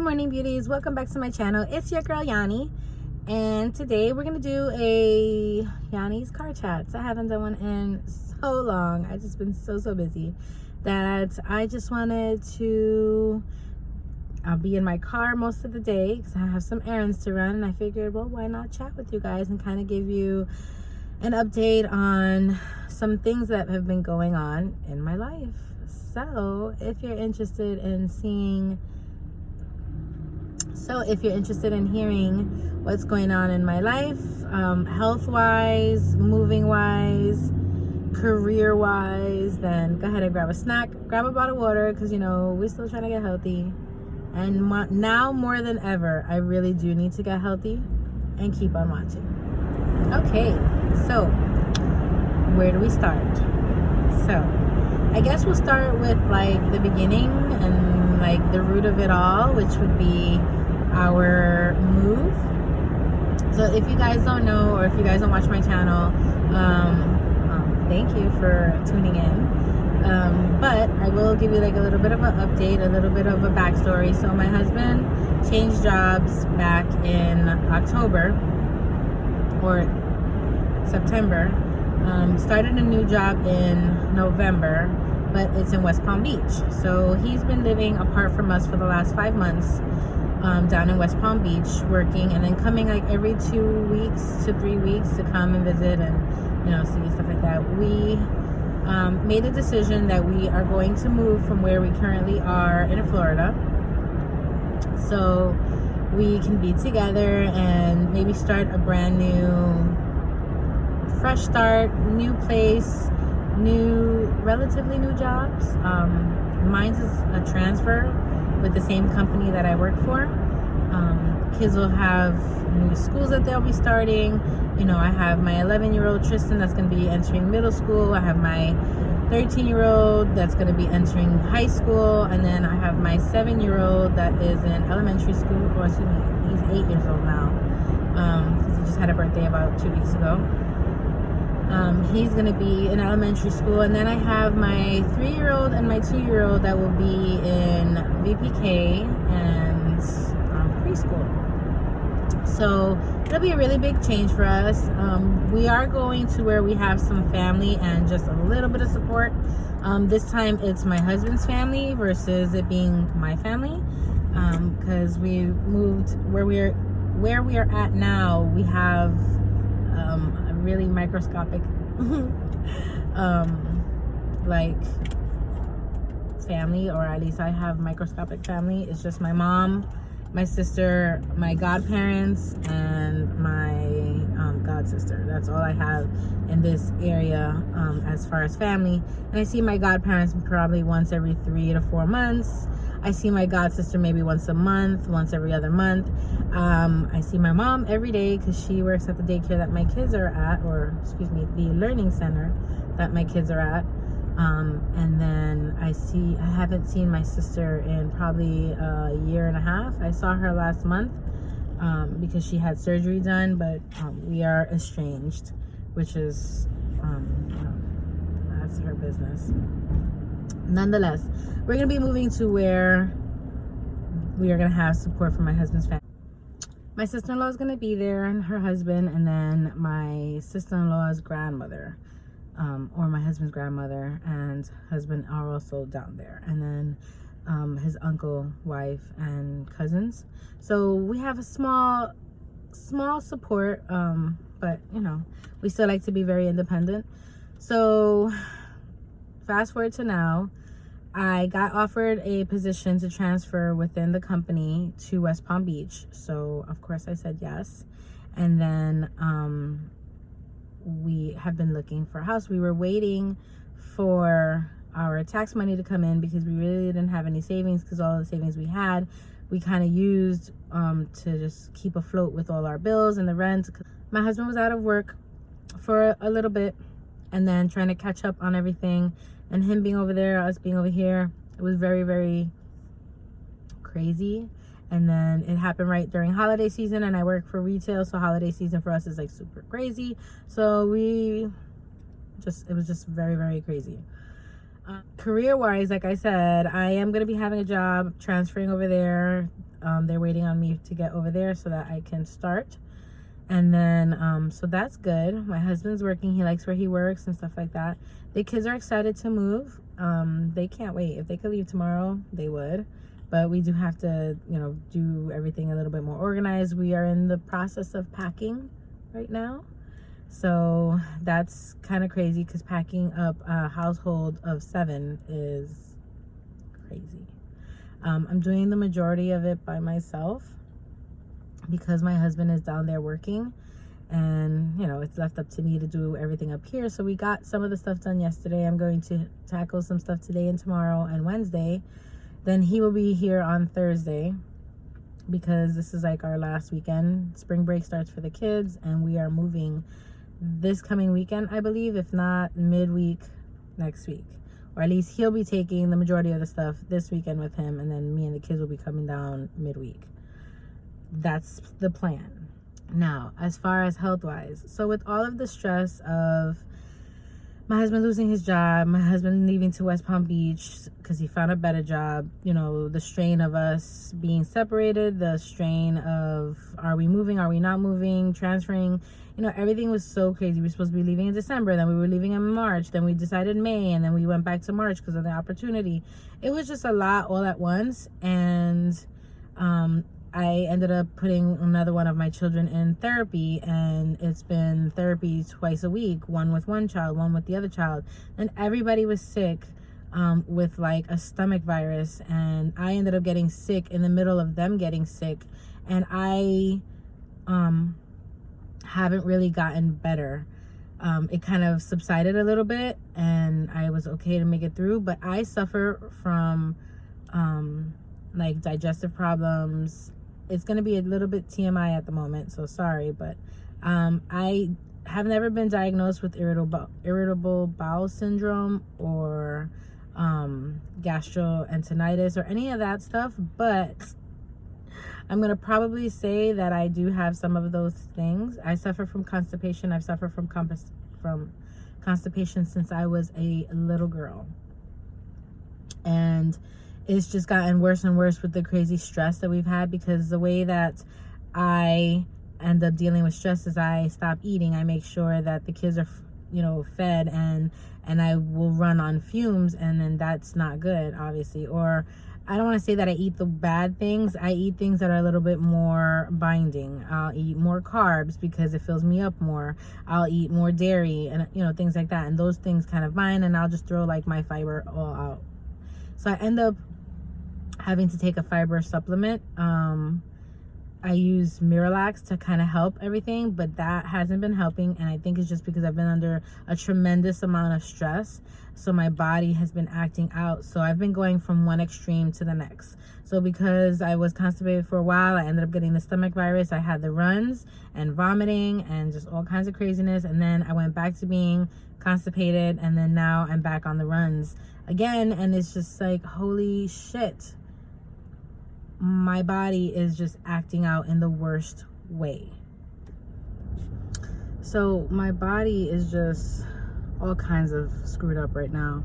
morning, beauties. Welcome back to my channel. It's your girl Yanni, and today we're gonna do a Yanni's car chats. I haven't done one in so long. I've just been so busy that I just wanted to I'll be in my car most of the day because I have some errands to run, and I figured, well, why not chat with you guys and kind of give you an update on some things that have been going on in my life. So if you're interested in hearing what's going on in my life, health-wise, moving-wise, career-wise, then go ahead and grab a snack, grab a bottle of water, because, you know, we're still trying to get healthy. And now more than ever, I really do need to get healthy and keep on watching. Okay, so where do we start? So I guess we'll start with like the beginning and like the root of it all, which would be our move. So if you guys don't know, or if you guys don't watch my channel, thank you for tuning in. But I will give you like a little bit of an update, a little bit of a backstory. So my husband changed jobs back in October or September, started a new job in November, but it's in West Palm Beach. So he's been living apart from us for the last 5 months, down in West Palm Beach, working, and then coming like every 2 weeks to 3 weeks to come and visit and, you know, see stuff like that. We made a decision that we are going to move from where we currently are in Florida, so we can be together and maybe start a brand new, fresh start, new place, relatively new jobs. Mine's is a transfer with the same company that I work for. Kids will have new schools that they'll be starting. You know, I have my 11-year-old Tristan that's going to be entering middle school. I have my 13-year-old that's going to be entering high school, and then I have my 7-year-old that is in elementary school. Or excuse me, he's 8 years old now, because he just had a birthday about 2 weeks ago. He's going to be in elementary school, and then I have my 3-year-old and my 2-year-old that will be in VPK and preschool. So it'll be a really big change for us. We are going to where we have some family and just a little bit of support. This time it's my husband's family versus it being my family, because we moved where we are at now. We have a really microscopic like family, or at least I have microscopic family. It's just my mom, my sister, my godparents, and my god sister. That's all I have in this area as far as family. And I see my godparents probably once every 3 to 4 months. I see my god sister maybe once a month, once every other month. I see my mom every day because she works at the daycare that my kids are at, or excuse me, the learning center that my kids are at. And then I haven't seen my sister in probably a year and a half. I saw her last month because she had surgery done, but we are estranged, which is that's her business. Nonetheless, we're gonna be moving to where we are gonna have support from my husband's family. My sister-in-law is gonna be there, and her husband, and then my sister-in-law's grandmother, or my husband's grandmother and husband are also down there, and then his uncle, wife, and cousins. So we have a small support, but you know, we still like to be very independent. So fast forward to now, I got offered a position to transfer within the company to West Palm Beach, so of course I said yes. And then we have been looking for a house. We were waiting for our tax money to come in because we really didn't have any savings, because all the savings we had we kind of used to just keep afloat with all our bills and the rent. My husband was out of work for a little bit, and then trying to catch up on everything, and him being over there, us being over here, it was very crazy. And then it happened right during holiday season, and I work for retail, so holiday season for us is like super crazy. So it was just very crazy. Career-wise, like I said, I am going to be having a job transferring over there. They're waiting on me to get over there so that I can start. And then, so that's good. My husband's working. He likes where he works and stuff like that. The kids are excited to move. They can't wait. If they could leave tomorrow, they would. But we do have to, do everything a little bit more organized. We are in the process of packing right now. So that's kind of crazy because packing up a household of 7 is crazy. I'm doing the majority of it by myself because my husband is down there working, and it's left up to me to do everything up here. So we got some of the stuff done yesterday. I'm going to tackle some stuff today and tomorrow and Wednesday. Then he will be here on Thursday because this is like our last weekend. Spring break starts for the kids, and we are moving this coming weekend, I believe, if not midweek next week. Or at least he'll be taking the majority of the stuff this weekend with him, and then me and the kids will be coming down midweek. That's the plan. Now, as far as health-wise, so with all of the stress of my husband losing his job, my husband leaving to West Palm Beach because he found a better job, the strain of us being separated, the strain of are we moving, are we not moving, transferring, everything was so crazy. We were supposed to be leaving in December, then we were leaving in March, then we decided May, and then we went back to March because of the opportunity. It was just a lot all at once, and I ended up putting another one of my children in therapy, and it's been therapy twice a week, one with one child, one with the other child. And everybody was sick with like a stomach virus, and I ended up getting sick in the middle of them getting sick, and I haven't really gotten better. It kind of subsided a little bit, and I was okay to make it through, but I suffer from like digestive problems. It's going to be a little bit TMI at the moment, so sorry, but I have never been diagnosed with irritable bowel syndrome or gastroenteritis or any of that stuff, but I'm going to probably say that I do have some of those things. I suffer from constipation. I've suffered from constipation since I was a little girl, and it's just gotten worse and worse with the crazy stress that we've had, because the way that I end up dealing with stress is I stop eating. I make sure that the kids are, fed, and I will run on fumes, and then that's not good, obviously. Or I don't want to say that I eat the bad things. I eat things that are a little bit more binding. I'll eat more carbs because it fills me up more. I'll eat more dairy and, things like that. And those things kind of bind, and I'll just throw like my fiber all out. So I end up having to take a fiber supplement. I use Miralax to kind of help everything, but that hasn't been helping, and I think it's just because I've been under a tremendous amount of stress, so my body has been acting out. So I've been going from one extreme to the next. So because I was constipated for a while, I ended up getting the stomach virus. I had the runs and vomiting and just all kinds of craziness, and then I went back to being constipated, and then now I'm back on the runs again, and it's just like, holy shit, my body is just acting out in the worst way. So my body is just all kinds of screwed up right now,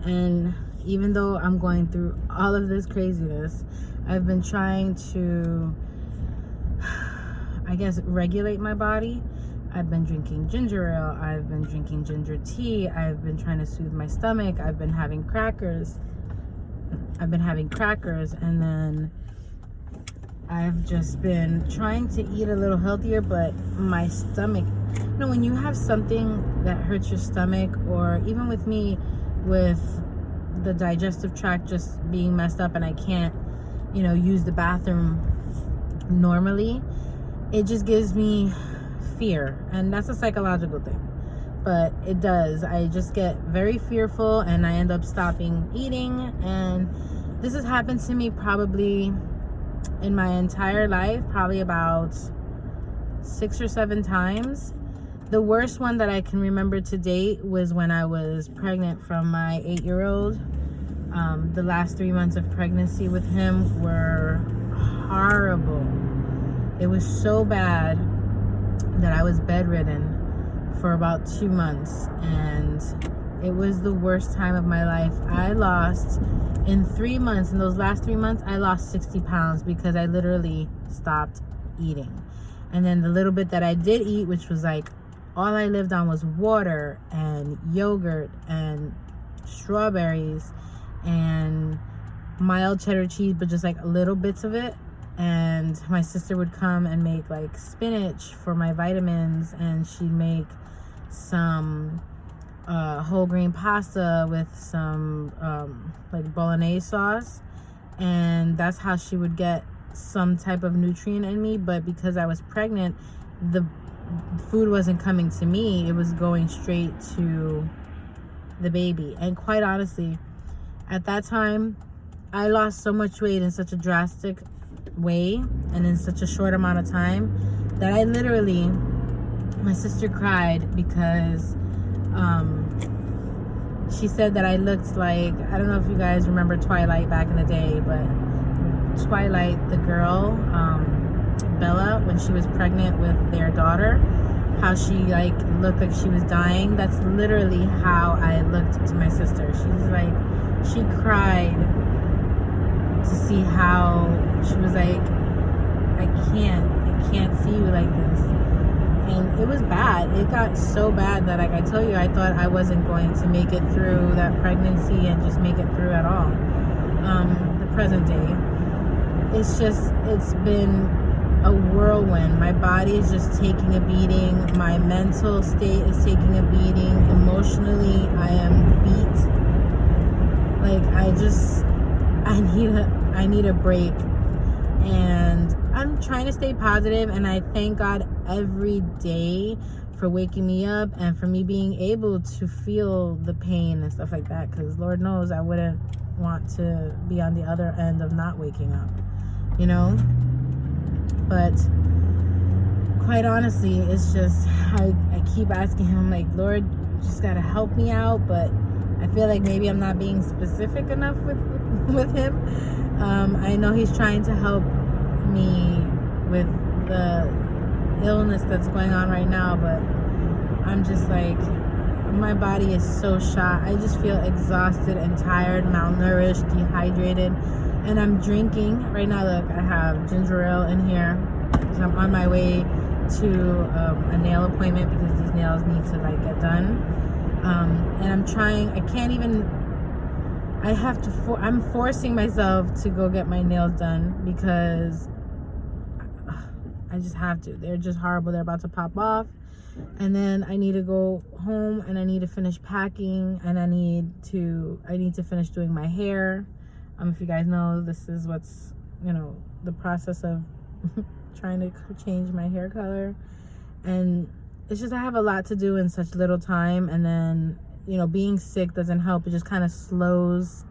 and even though I'm going through all of this craziness, I've been trying to, I guess, regulate my body. I've been drinking ginger ale, I've been drinking ginger tea, I've been trying to soothe my stomach, I've been having crackers, and then I've just been trying to eat a little healthier, but my stomach, when you have something that hurts your stomach, or even with me, with the digestive tract just being messed up and I can't, use the bathroom normally, it just gives me fear, and that's a psychological thing, but it does. I just get very fearful, and I end up stopping eating, and this has happened to me probably in my entire life, probably about 6 or 7 times. The worst one that I can remember to date was when I was pregnant from my 8-year-old. The last 3 months of pregnancy with him were horrible. It was so bad that I was bedridden for about 2 months, and It was the worst time of my life. I lost, in 3 months, in those last 3 months, I lost 60 pounds because I literally stopped eating. And then the little bit that I did eat, which was like, all I lived on was water and yogurt and strawberries and mild cheddar cheese, but just like little bits of it. And my sister would come and make like spinach for my vitamins, and she'd make some whole grain pasta with some like bolognese sauce, and that's how she would get some type of nutrient in me. But because I was pregnant, the food wasn't coming to me, it was going straight to the baby. And quite honestly, at that time, I lost so much weight in such a drastic way and in such a short amount of time that I literally, my sister cried because she said that I looked like, I don't know if you guys remember Twilight back in the day, but Twilight, the girl, Bella, when she was pregnant with their daughter, how she like looked like she was dying. That's literally how I looked to my sister. She's like, she cried to see how she was like, I can't see you like this. And it was bad. It got so bad that, like I tell you, I thought I wasn't going to make it through that pregnancy and just make it through at all. The present day, it's been a whirlwind. My body is just taking a beating. My mental state is taking a beating. Emotionally, I am beat. Like, I need a break. And I'm trying to stay positive, and I thank God every day for waking me up and for me being able to feel the pain and stuff like that, because Lord knows I wouldn't want to be on the other end of not waking up, you know. But quite honestly, it's just, I keep asking him, like, Lord, you just gotta help me out. But I feel like maybe I'm not being specific enough with him. I know he's trying to help me with the illness that's going on right now, but I'm just like, my body is so shot. I just feel exhausted and tired, malnourished, dehydrated. And I'm drinking right now. Look, I have ginger ale in here because I'm on my way to a nail appointment because these nails need to like get done. And I'm trying, I'm forcing myself to go get my nails done because I just have to. They're just horrible. They're about to pop off. And then I need to go home and I need to finish packing, and I need to finish doing my hair. If you guys know, this is what's, the process of trying to change my hair color. And it's just, I have a lot to do in such little time. And then, being sick doesn't help. It just kind of slows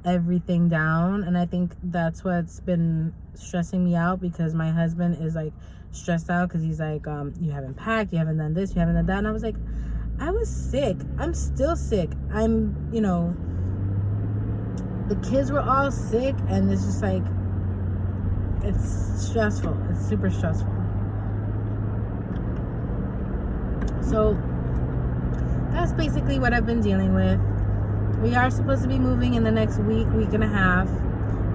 everything down. And I think that's what's been stressing me out, because my husband is like stressed out because he's like, you haven't packed, you haven't done this, you haven't done that. And I was like, I was sick. I'm still sick. The kids were all sick, and it's just like, it's stressful. It's super stressful. So that's basically what I've been dealing with. We are supposed to be moving in the next week and a half.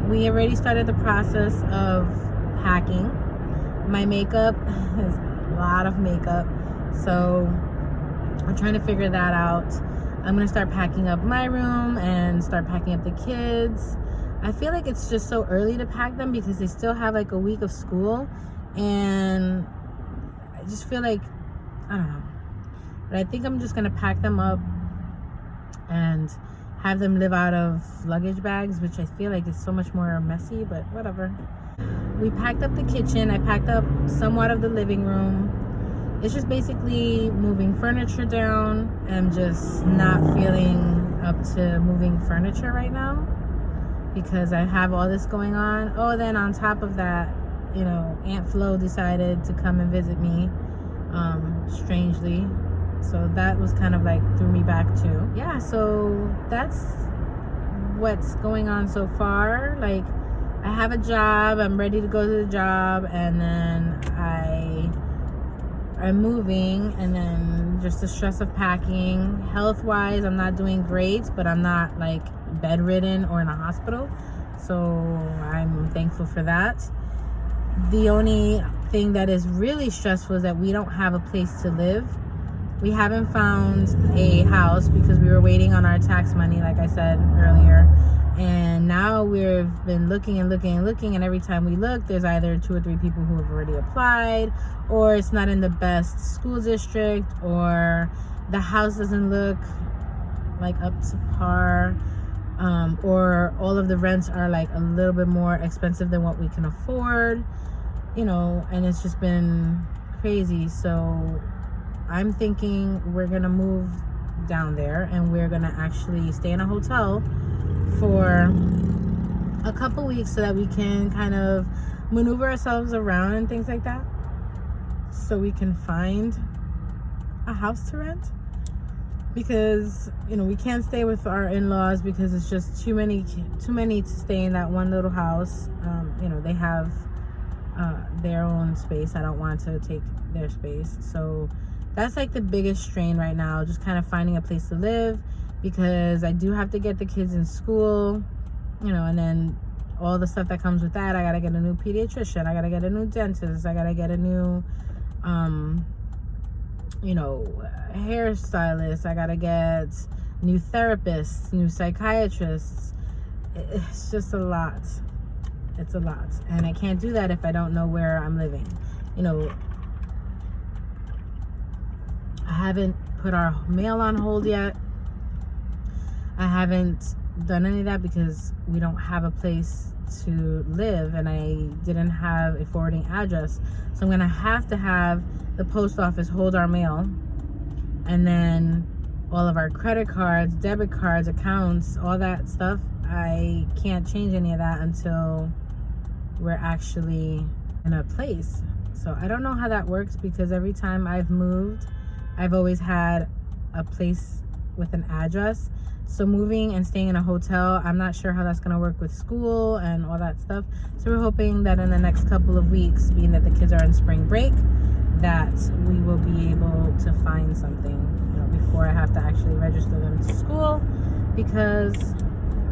We already started the process of packing. My makeup is a lot of makeup, so I'm trying to figure that out. I'm gonna start packing up my room and start packing up the kids. I feel like it's just so early to pack them because they still have like a week of school, and I just feel like, I don't know. But I think I'm just gonna pack them up and have them live out of luggage bags, which I feel like is so much more messy, but whatever. We packed up the kitchen. I packed up somewhat of the living room. It's just basically moving furniture down. I'm just not feeling up to moving furniture right now because I have all this going on. Oh, then on top of that, Aunt Flo decided to come and visit me, strangely. So that was kind of like threw me back too. Yeah, so that's what's going on so far. Like, I have a job, I'm ready to go to the job, and then I I'm moving, and then just the stress of packing. Health-wise, I'm not doing great, but I'm not like bedridden or in a hospital, so I'm thankful for that. The only thing that is really stressful is that we don't have a place to live. We haven't found a house because we were waiting on our tax money, like I said earlier. And now we've been looking and looking and looking, and every time we look, there's either 2 or 3 people who have already applied, or it's not in the best school district, or the house doesn't look like up to par, or all of the rents are like a little bit more expensive than what we can afford, you know, and it's just been crazy. So I'm thinking we're gonna move down there, and we're gonna actually stay in a hotel for a couple weeks so that we can kind of maneuver ourselves around and things like that, so we can find a house to rent, because you know we can't stay with our in-laws because it's just too many to stay in that one little house. You know, they have their own space. I don't want to take their space, so that's like the biggest strain right now, just kind of finding a place to live, because I do have to get the kids in school, you know, and then all the stuff that comes with that. I gotta get a new pediatrician, I gotta get a new dentist, I gotta get a new you know, hairstylist, I gotta get new therapists, new psychiatrists. It's just a lot. It's a lot, and I can't do that if I don't know where I'm living. You know, I haven't put our mail on hold yet. I haven't done any of that because we don't have a place to live, and I didn't have a forwarding address. So I'm gonna have to have the post office hold our mail, and then all of our credit cards, debit cards, accounts, all that stuff, I can't change any of that until we're actually in a place. So I don't know how that works, because every time I've moved, I've always had a place with an address. So moving and staying in a hotel, I'm not sure how that's going to work with school and all that stuff. So we're hoping that in the next couple of weeks, being that the kids are in spring break, that we will be able to find something, you know, before I have to actually register them to school, because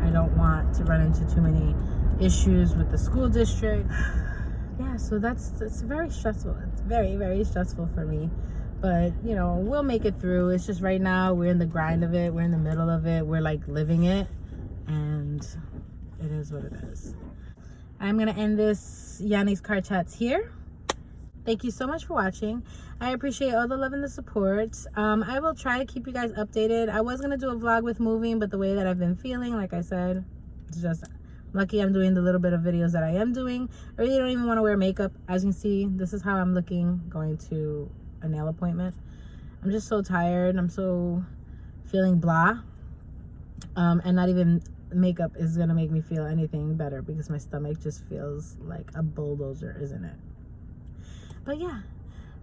I don't want to run into too many issues with the school district. Yeah, so it's very stressful. It's very, very stressful for me. But, you know, we'll make it through. It's just right now we're in the grind of it. We're in the middle of it. We're like living it. And it is what it is. I'm going to end this Yanni's Car Chats here. Thank you so much for watching. I appreciate all the love and the support. I will try to keep you guys updated. I was going to do a vlog with moving, but the way that I've been feeling, like I said, it's just lucky I'm doing the little bit of videos that I am doing. I really don't even want to wear makeup. As you can see, this is how I'm looking going to a nail appointment. I'm just so tired. I'm so feeling blah. And not even makeup is gonna make me feel anything better, because my stomach just feels like a bulldozer, isn't it? But yeah,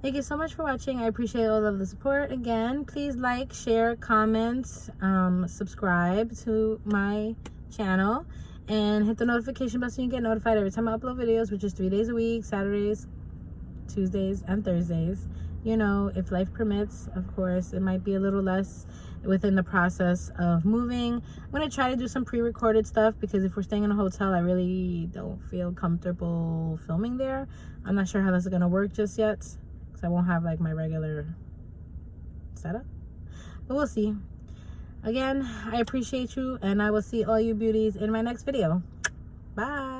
thank you so much for watching. I appreciate all of the support. Again, please like, share, comment, subscribe to my channel, and hit the notification bell so you can get notified every time I upload videos, which is 3 days a week: Saturdays, Tuesdays, and Thursdays. You know, if life permits, of course. It might be a little less within the process of moving. I'm going to try to do some pre-recorded stuff, because if we're staying in a hotel, I really don't feel comfortable filming there. I'm not sure how this is going to work just yet, because I won't have like my regular setup. But we'll see. Again, I appreciate you, and I will see all you beauties in my next video. Bye.